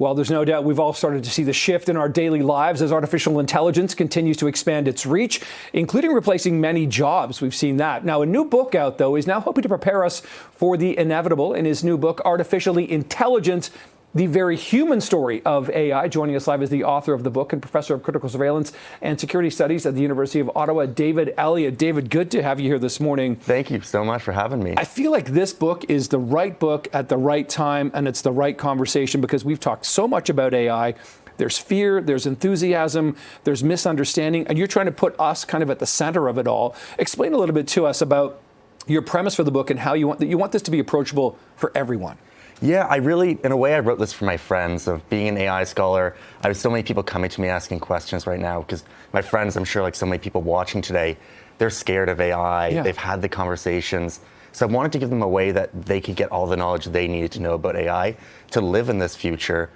Well, there's no doubt we've all started to see the shift in our daily lives as artificial intelligence continues to expand its reach, including replacing many jobs. We've seen that. Now, a new book out, though, is now hoping to prepare us for the inevitable. In his new book, Artificially Intelligent, the very human story of AI. Joining us live is the author of the book and professor of critical surveillance and security studies at the University of Ottawa, David Eliot. David, good to have you here this morning. Thank you so much for having me. I feel like this book is the right book at the right time, and it's the right conversation because we've talked so much about AI. There's fear, there's enthusiasm, there's misunderstanding, and you're trying to put us kind of at the center of it all. Explain a little bit to us about your premise for the book and how you want this to be approachable for everyone. Yeah, in a way, I wrote this for my friends of being an AI scholar. I have so many people coming to me asking questions right now because my friends, I'm sure like so many people watching today, they're scared of AI. Yeah. They've had the conversations. So I wanted to give them a way that they could get all the knowledge they needed to know about AI to live in this future.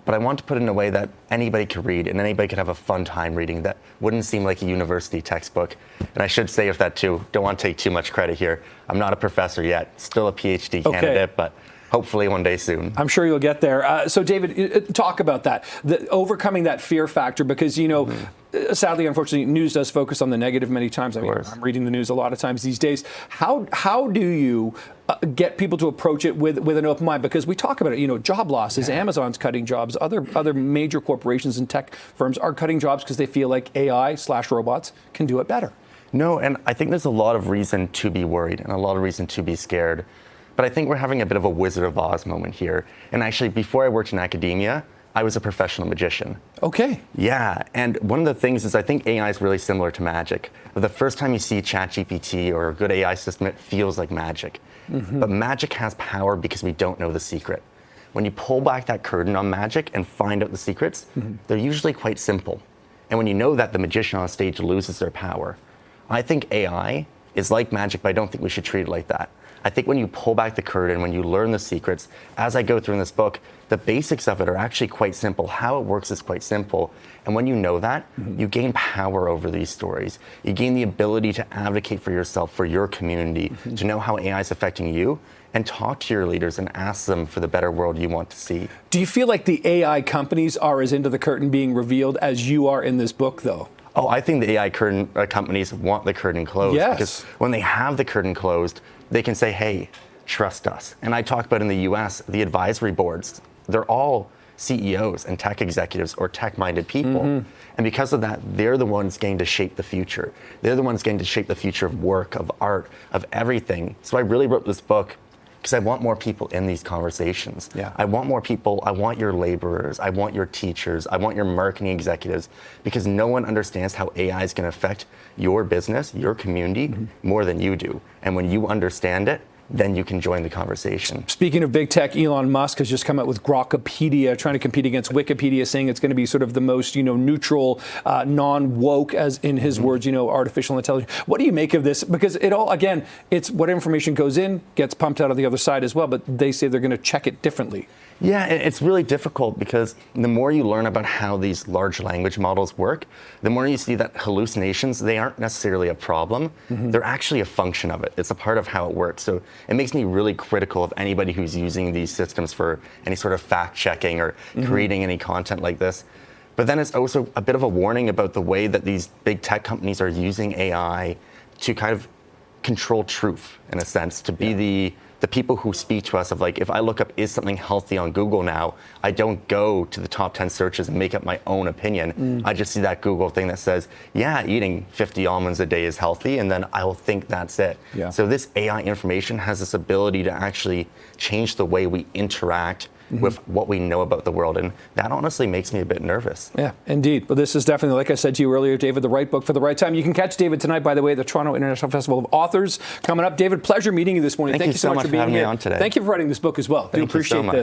But I want to put it in a way that anybody could read and anybody could have a fun time reading that wouldn't seem like a university textbook. And I should say with that too, don't want to take too much credit here. I'm not a professor yet, still a PhD candidate, but hopefully one day soon. I'm sure you'll get there. So David, talk about that, overcoming that fear factor, because, you know, sadly, unfortunately, news does focus on the negative many times. I mean, I'm reading the news a lot of times these days. How do you get people to approach it with an open mind? Because we talk about it, you know, job losses, Amazon's cutting jobs, other major corporations and tech firms are cutting jobs because they feel like AI/robots can do it better. No, and I think there's a lot of reason to be worried and a lot of reason to be scared. But I think we're having a bit of a Wizard of Oz moment here. And actually, before I worked in academia, I was a professional magician. Okay. Yeah, and one of the things is I think AI is really similar to magic. But the first time you see ChatGPT or a good AI system, it feels like magic. But magic has power because we don't know the secret. When you pull back that curtain on magic and find out the secrets, they're usually quite simple. And when you know that, the magician on stage loses their power. I think AI is like magic, but I don't think we should treat it like that. I think when you pull back the curtain, when you learn the secrets, as I go through in this book, the basics of it are actually quite simple. How it works is quite simple. And when you know that, you gain power over these stories. You gain the ability to advocate for yourself, for your community, to know how AI is affecting you, and talk to your leaders and ask them for the better world you want to see. Do you feel like the AI companies are as into the curtain being revealed as you are in this book, though? Oh, I think the AI companies want the curtain closed. Yes. Because when they have the curtain closed, they can say, hey, trust us. And I talk about in the US, the advisory boards, they're all CEOs and tech executives or tech-minded people. And because of that, they're the ones getting to shape the future. They're the ones getting to shape the future of work, of art, of everything. So I really wrote this book because I want more people in these conversations. I want more people. I want your laborers. I want your teachers. I want your marketing executives, because no one understands how AI is going to affect your business, your community, more than you do. And when you understand it, then you can join the conversation. Speaking of big tech, Elon Musk has just come out with Grokpedia, trying to compete against Wikipedia, saying it's going to be sort of the most, neutral, non-woke, as in his words, artificial intelligence. What do you make of this? Because it all, again, it's what information goes in, gets pumped out of the other side as well, but they say they're going to check it differently. Yeah, it's really difficult because the more you learn about how these large language models work, the more you see that hallucinations, they aren't necessarily a problem. They're actually a function of it. It's a part of how it works. So it makes me really critical of anybody who's using these systems for any sort of fact checking or creating any content like this. But then it's also a bit of a warning about the way that these big tech companies are using AI to kind of control truth, in a sense, to be the people who speak to us of like, if I look up, is something healthy on Google now, I don't go to the top 10 searches and make up my own opinion. I just see that Google thing that says, yeah, eating 50 almonds a day is healthy, and then I'll think that's it. So this AI information has this ability to actually change the way we interact with what we know about the world. And that honestly makes me a bit nervous. Yeah, indeed. But this is definitely, like I said to you earlier, David, the right book for the right time. You can catch David tonight, by the way, at the Toronto International Festival of Authors coming up. David, pleasure meeting you this morning. Thank you so much for being here. Thank you for writing this book as well. I do appreciate this.